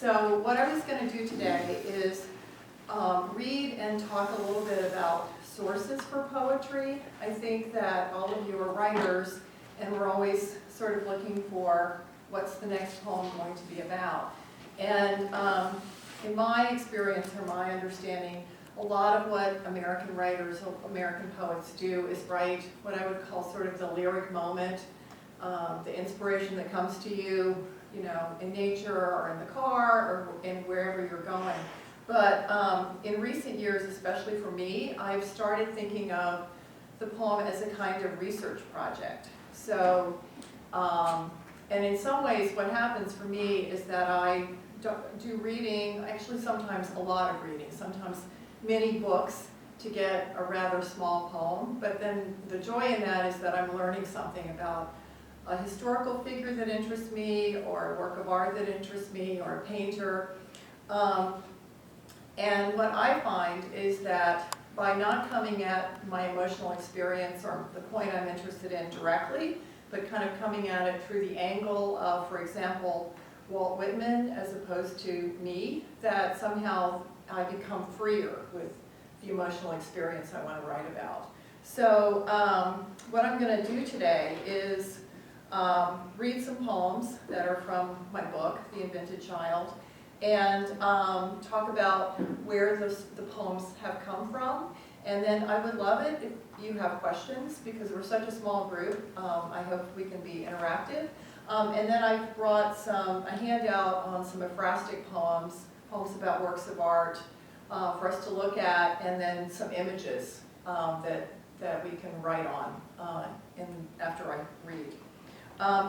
So what I was going to do today is read and talk a little bit about sources for poetry. I think that all of you are writers, and we're always sort of looking for what's the next poem going to be about. And in my experience or my understanding, a lot of what American writers, American poets do is write what I would call sort of the lyric moment, the inspiration that comes to you, in nature or in the car or in wherever you're going. But in recent years, especially for me, I've started thinking of the poem as a kind of research project. So, and in some ways what happens for me is that I do reading, actually sometimes a lot of reading, sometimes many books to get a rather small poem, but then the joy in that is that I'm learning something about a historical figure that interests me, or a work of art that interests me, or a painter. And what I find is that by not coming at my emotional experience or the point I'm interested in directly, but kind of coming at it through the angle of, for example, Walt Whitman as opposed to me, that somehow I become freer with the emotional experience I want to write about. So what I'm going to do today is read some poems that are from my book, The Invented Child, and talk about where the poems have come from. And then I would love it if you have questions, because we're such a small group. I hope we can be interactive. And then I've brought a handout on some ekphrastic poems about works of art for us to look at, and then some images that we can write on after I read.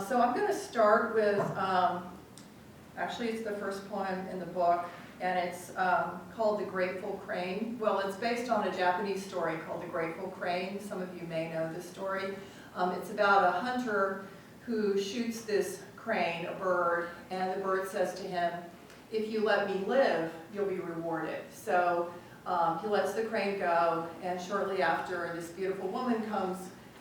So I'm going to start with, actually it's the first poem in the book, and it's called The Grateful Crane. Well, it's based on a Japanese story called The Grateful Crane. Some of you may know this story. It's about a hunter who shoots this crane, a bird, and the bird says to him, "If you let me live, you'll be rewarded." So he lets the crane go, and shortly after, this beautiful woman comes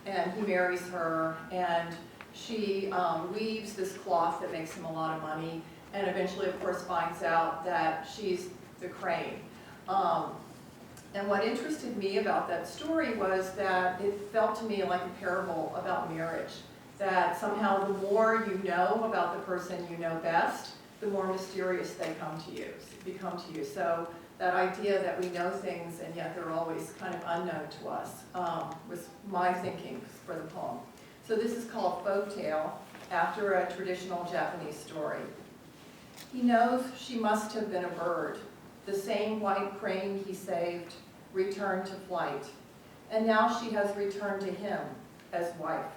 and he marries her, and she weaves this cloth that makes him a lot of money, and eventually, of course, finds out that she's the crane. And what interested me about that story was that it felt to me like a parable about marriage, that somehow the more you know about the person you know best, the more mysterious they become to you. So that idea that we know things and yet they're always kind of unknown to us was my thinking for the poem. So this is called Folktale, after a traditional Japanese story. He knows she must have been a bird. The same white crane he saved returned to flight, and now she has returned to him as wife.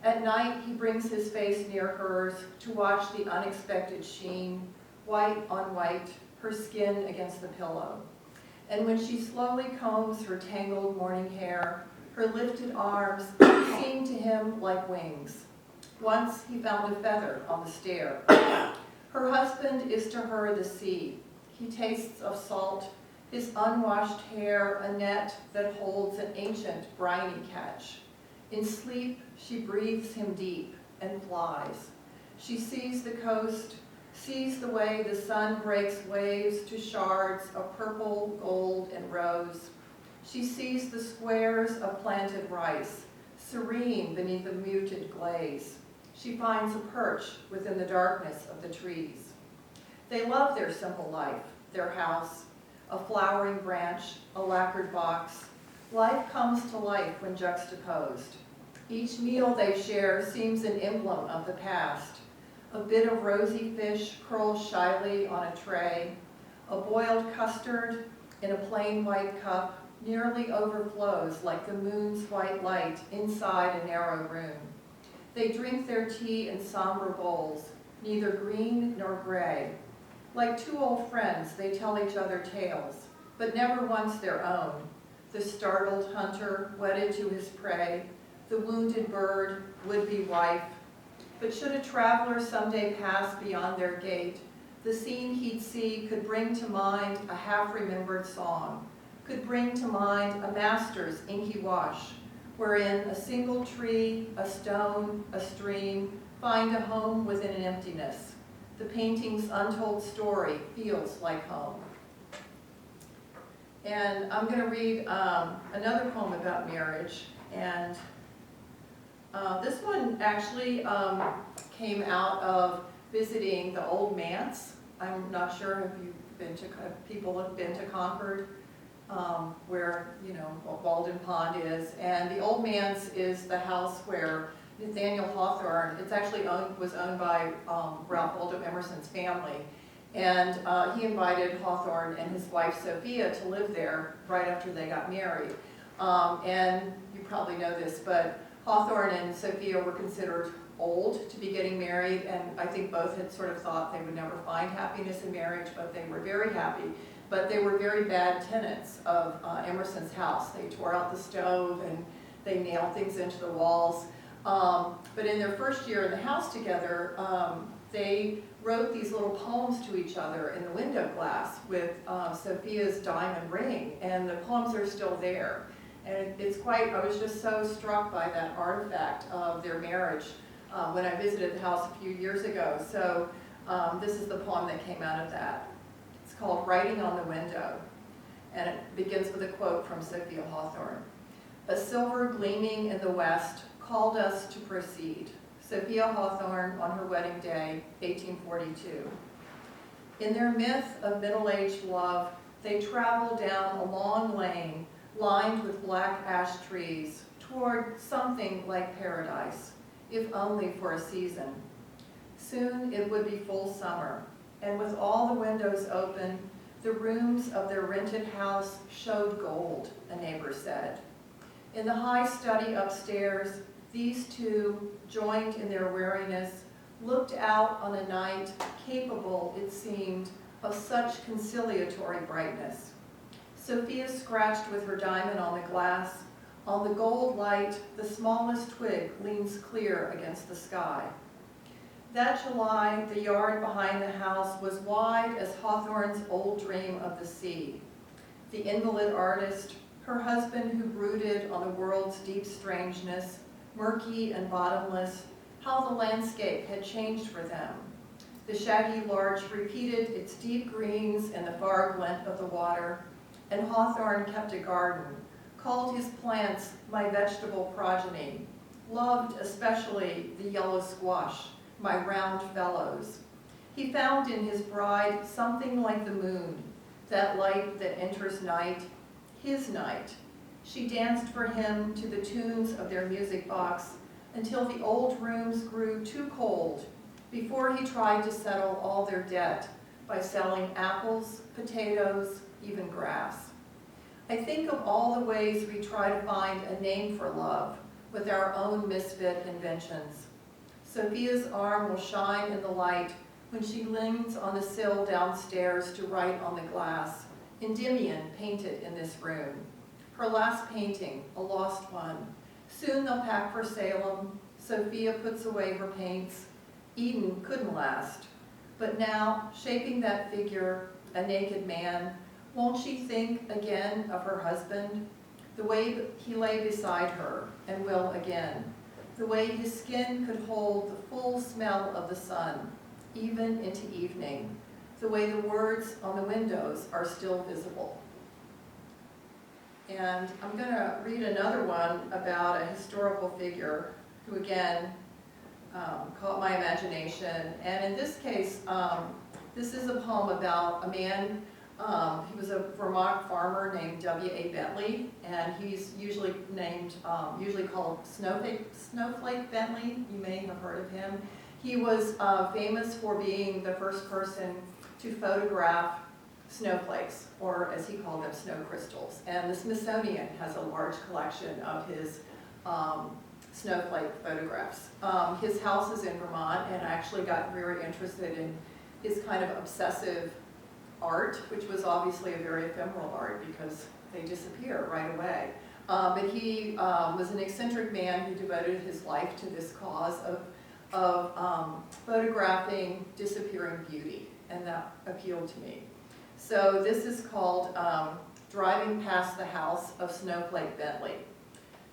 At night he brings his face near hers to watch the unexpected sheen, white on white, her skin against the pillow. And when she slowly combs her tangled morning hair, her lifted arms seem to him like wings. Once he found a feather on the stair. Her husband is to her the sea. He tastes of salt, his unwashed hair a net that holds an ancient briny catch. In sleep she breathes him deep and flies. She sees the coast, sees the way the sun breaks waves to shards of purple, gold, and rose. She sees the squares of planted rice, serene beneath a muted glaze. She finds a perch within the darkness of the trees. They love their simple life, their house, a flowering branch, a lacquered box. Life comes to life when juxtaposed. Each meal they share seems an emblem of the past. A bit of rosy fish curls shyly on a tray. A boiled custard in a plain white cup nearly overflows like the moon's white light inside a narrow room. They drink their tea in somber bowls, neither green nor gray. Like two old friends, they tell each other tales, but never once their own. The startled hunter, wedded to his prey, the wounded bird, would-be wife. But should a traveler someday pass beyond their gate, the scene he'd see could bring to mind a half-remembered song, could bring to mind a master's inky wash, wherein a single tree, a stone, a stream, find a home within an emptiness. The painting's untold story feels like home. And I'm going to read another poem about marriage. And this one actually came out of visiting the old manse. I'm not sure if you've been to, people have been to Concord, where, you know, Walden Pond is. And the old manse is the house where Nathaniel Hawthorne, it's actually was owned by Ralph Waldo Emerson's family. And he invited Hawthorne and his wife Sophia to live there right after they got married. And you probably know this, but Hawthorne and Sophia were considered old to be getting married, and I think both had sort of thought they would never find happiness in marriage, but they were very happy. But they were very bad tenants of Emerson's house. They tore out the stove and they nailed things into the walls. But in their first year in the house together, they wrote these little poems to each other in the window glass with Sophia's diamond ring, and the poems are still there. And it's quite, I was just so struck by that artifact of their marriage when I visited the house a few years ago. So this is the poem that came out of that. It's called Writing on the Window, and it begins with a quote from Sophia Hawthorne. A silver gleaming in the west called us to proceed. Sophia Hawthorne on her wedding day, 1842. In their myth of middle-aged love, they travel down a long lane lined with black ash trees toward something like paradise, if only for a season. Soon it would be full summer, and with all the windows open, the rooms of their rented house showed gold, a neighbor said. In the high study upstairs, these two, joined in their weariness, looked out on a night capable, it seemed, of such conciliatory brightness. Sophia scratched with her diamond on the glass. On the gold light, the smallest twig leans clear against the sky. That July, the yard behind the house was wide as Hawthorne's old dream of the sea. The invalid artist, her husband who brooded on the world's deep strangeness, murky and bottomless, how the landscape had changed for them. The shaggy larch repeated its deep greens in the far glint of the water, and Hawthorne kept a garden, called his plants my vegetable progeny, loved especially the yellow squash, my round fellows. He found in his bride something like the moon, that light that enters night, his night. She danced for him to the tunes of their music box until the old rooms grew too cold before he tried to settle all their debt by selling apples, potatoes, even grass. I think of all the ways we try to find a name for love with our own misfit inventions. Sophia's arm will shine in the light when she leans on the sill downstairs to write on the glass, Endymion painted in this room. Her last painting, a lost one. Soon they'll pack for Salem. Sophia puts away her paints. Eden couldn't last. But now, shaping that figure, a naked man, won't she think again of her husband? The way he lay beside her, and will again. The way his skin could hold the full smell of the sun, even into evening. The way the words on the windows are still visible. And I'm going to read another one about a historical figure who, again, caught my imagination. And in this case, this is a poem about a man. He was a Vermont farmer named W.A. Bentley, and he's usually named, usually called Snowflake Bentley. You may have heard of him. He was famous for being the first person to photograph snowflakes, or as he called them, snow crystals. And the Smithsonian has a large collection of his snowflake photographs. His house is in Vermont, and I actually got very interested in his kind of obsessive art, which was obviously a very ephemeral art because they disappear right away. But he was an eccentric man who devoted his life to this cause of photographing disappearing beauty, and that appealed to me. So this is called Driving Past the House of Snowflake Bentley.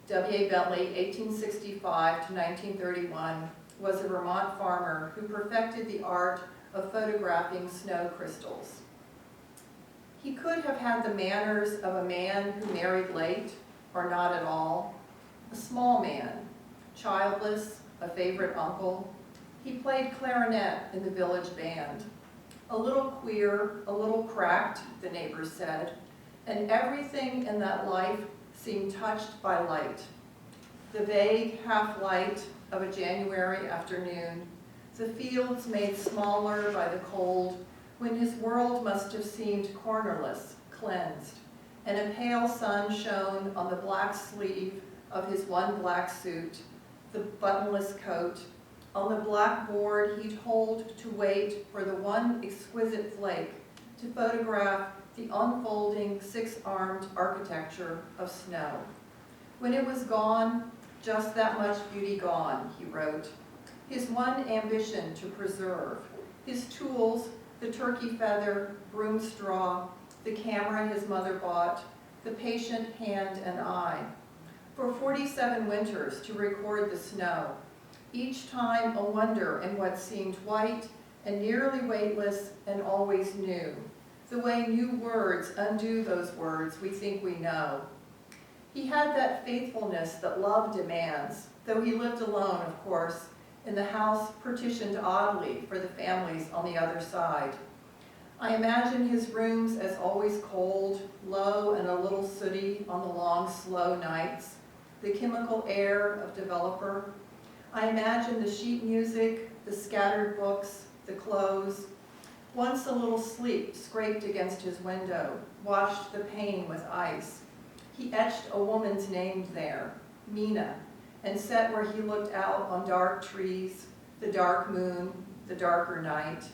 W.A. Bentley, 1865 to 1931, was a Vermont farmer who perfected the art of photographing snow crystals. He could have had the manners of a man who married late, or not at all. A small man, childless, a favorite uncle. He played clarinet in the village band. A little queer, a little cracked, the neighbors said, and everything in that life seemed touched by light. The vague half-light of a January afternoon, the fields made smaller by the cold, when his world must have seemed cornerless, cleansed, and a pale sun shone on the black sleeve of his one black suit, the buttonless coat, on the black board he'd hold to wait for the one exquisite flake to photograph the unfolding six-armed architecture of snow. When it was gone, just that much beauty gone, he wrote. His one ambition to preserve, his tools, the turkey feather, broom straw, the camera his mother bought, the patient hand and eye. For 47 winters to record the snow, each time a wonder in what seemed white and nearly weightless and always new, the way new words undo those words we think we know. He had that faithfulness that love demands, though he lived alone, of course, in the house partitioned oddly for the families on the other side. I imagine his rooms as always cold, low, and a little sooty on the long, slow nights, the chemical air of developer. I imagine the sheet music, the scattered books, the clothes. Once a little sleep scraped against his window, washed the pane with ice. He etched a woman's name there, Mina, and sat where he looked out on dark trees, the dark moon, the darker night.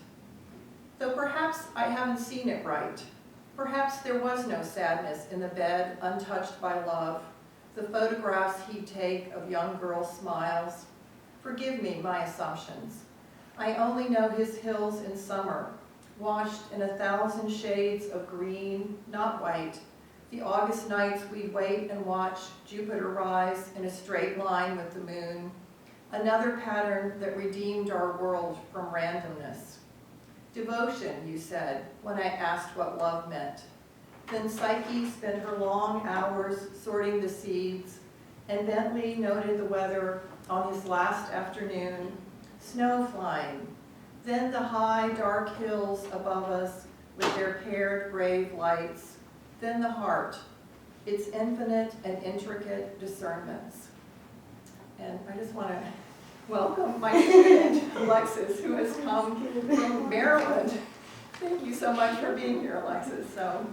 Though perhaps I haven't seen it right. Perhaps there was no sadness in the bed untouched by love, the photographs he'd take of young girls' smiles. Forgive me my assumptions. I only know his hills in summer, washed in 1,000 shades of green, not white, the August nights we'd wait and watch Jupiter rise in a straight line with the moon, another pattern that redeemed our world from randomness. Devotion, you said, when I asked what love meant. Then Psyche spent her long hours sorting the seeds, and Bentley noted the weather on his last afternoon, snow flying, then the high, dark hills above us with their paired brave lights, then the heart, its infinite and intricate discernments. And I just want to welcome my student, Alexis, who has come from Maryland. Thank you so much for being here, Alexis. So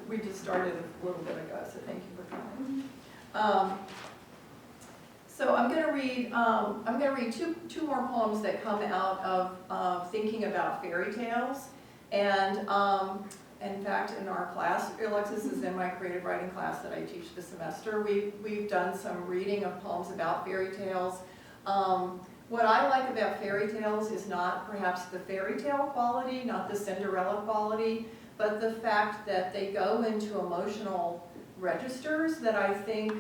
we just started a little bit ago, so thank you for coming. So I'm going to read two more poems that come out of thinking about fairy tales. And in fact, in our class, Alexis is in my creative writing class that I teach this semester. We've done some reading of poems about fairy tales. What I like about fairy tales is not perhaps the fairy tale quality, not the Cinderella quality, but the fact that they go into emotional registers that I think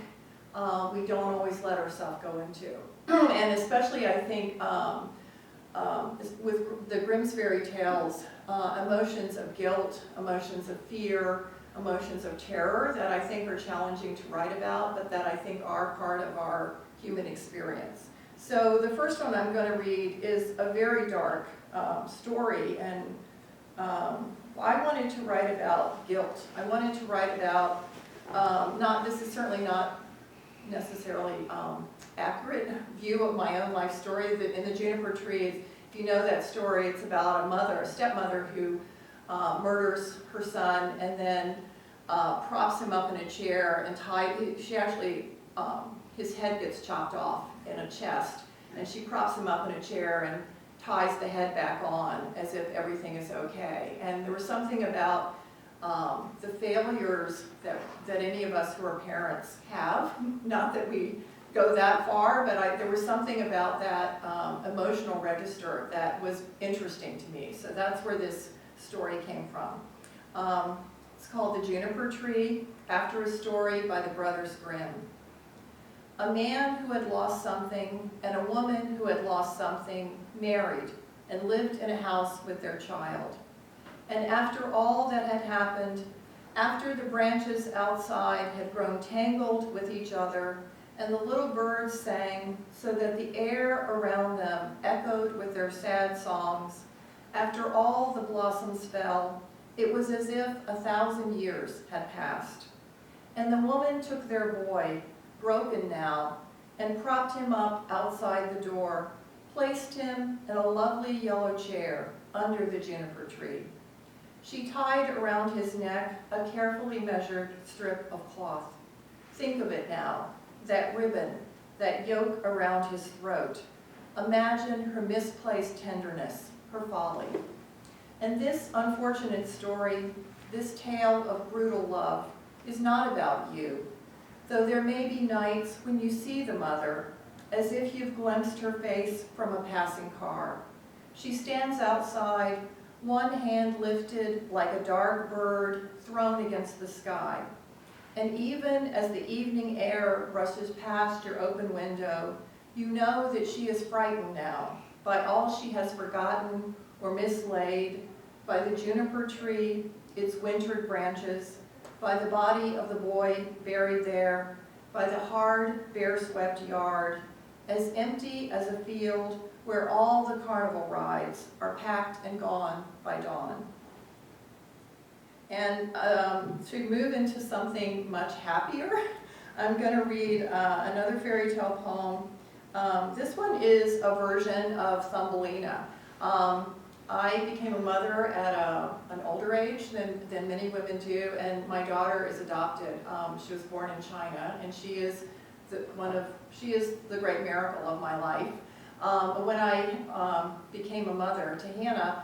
we don't always let ourselves go into. And especially I think with the Grimm's fairy tales, emotions of guilt, emotions of fear, emotions of terror that I think are challenging to write about, but that I think are part of our human experience. So the first one I'm going to read is a very dark story, and I wanted to write about guilt. I wanted to write about, this is certainly not necessarily accurate view of my own life story. In the Juniper Tree, if you know that story, it's about a stepmother who murders her son and then props him up in a chair and his head gets chopped off in a chest, and she props him up in a chair and ties the head back on as if everything is okay. And there was something about the failures that any of us who are parents have, not that we go that far, but there was something about that emotional register that was interesting to me. So that's where this story came from. It's called The Juniper Tree, after a story by the Brothers Grimm. A man who had lost something and a woman who had lost something married and lived in a house with their child. And after all that had happened, after the branches outside had grown tangled with each other, and the little birds sang so that the air around them echoed with their sad songs, after all the blossoms fell, it was as if 1,000 years had passed. And the woman took their boy, broken now, and propped him up outside the door, placed him in a lovely yellow chair under the juniper tree. She tied around his neck a carefully measured strip of cloth. Think of it now, that ribbon, that yoke around his throat. Imagine her misplaced tenderness, her folly. And this unfortunate story, this tale of brutal love, is not about you, though there may be nights when you see the mother, as if you've glimpsed her face from a passing car. She stands outside, one hand lifted like a dark bird thrown against the sky. And even as the evening air rushes past your open window, you know that she is frightened now by all she has forgotten or mislaid, by the juniper tree, its wintered branches, by the body of the boy buried there, by the hard, bare-swept yard, as empty as a field where all the carnival rides are packed and gone by dawn. And to move into something much happier, I'm going to read another fairy tale poem. This one is a version of Thumbelina. I became a mother at an older age than many women do, and my daughter is adopted. She was born in China, and she is the great miracle of my life. But when I became a mother to Hannah,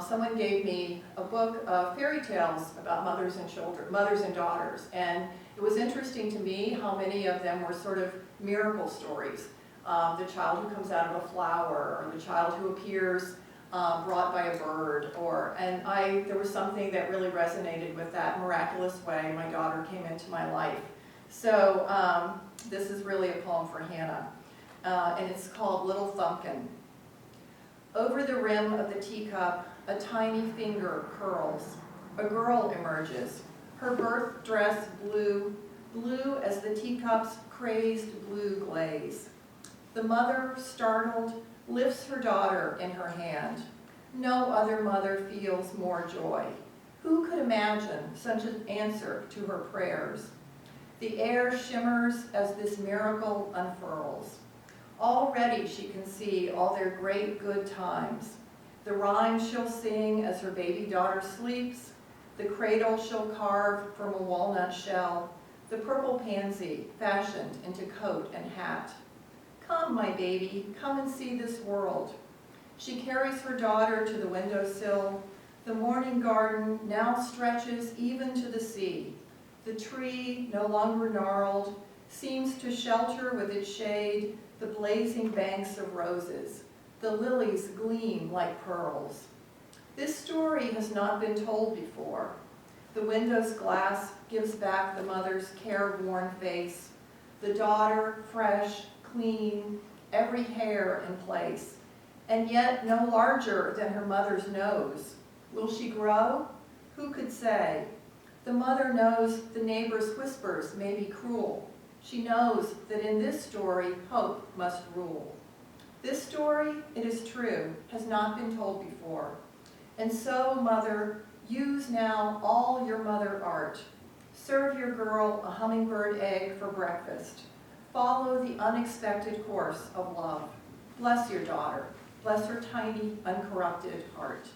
someone gave me a book of fairy tales about mothers and daughters, and it was interesting to me how many of them were sort of miracle stories. The child who comes out of a flower, or the child who appears brought by a bird, and there was something that really resonated with that miraculous way my daughter came into my life. So this is really a poem for Hannah, and it's called Little Thumbkin. Over the rim of the teacup, a tiny finger curls. A girl emerges, her birth dress blue, blue as the teacup's crazed blue glaze. The mother, startled, lifts her daughter in her hand. No other mother feels more joy. Who could imagine such an answer to her prayers? The air shimmers as this miracle unfurls. Already she can see all their great good times. The rhymes she'll sing as her baby daughter sleeps, the cradle she'll carve from a walnut shell, the purple pansy fashioned into coat and hat. Come, my baby, come and see this world. She carries her daughter to the windowsill. The morning garden now stretches even to the sea. The tree, no longer gnarled, seems to shelter with its shade the blazing banks of roses. The lilies gleam like pearls. This story has not been told before. The window's glass gives back the mother's careworn face. The daughter, fresh, clean, every hair in place, and yet no larger than her mother's nose. Will she grow? Who could say? The mother knows the neighbor's whispers may be cruel. She knows that in this story, hope must rule. This story, it is true, has not been told before. And so, mother, use now all your mother art. Serve your girl a hummingbird egg for breakfast. Follow the unexpected course of love. Bless your daughter. Bless her tiny, uncorrupted heart.